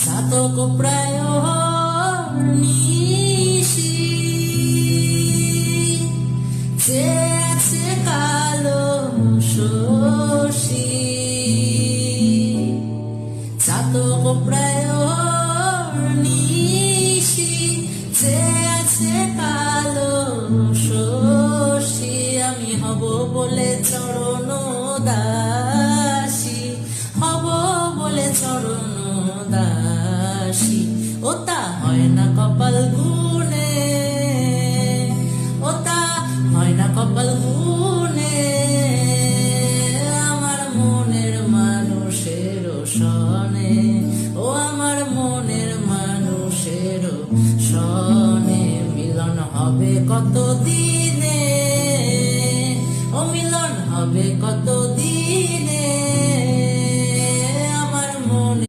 চাতক প্রায় নিশি চেয়েছে কালো শশী, চাতক প্রায় নিশি চেয়েছে কালো শশী। আমি হব বলে চরণ দাসী, হব বলে চরণ দাসী। ওটা হয় না কপাল গুনে, ওটা হয় না কপাল গুনে, আমার মনের মানুষের সনে, ও আমার মনের মানুষের সনে। মিলন হবে কত দিনে, ও মিলন হবে কত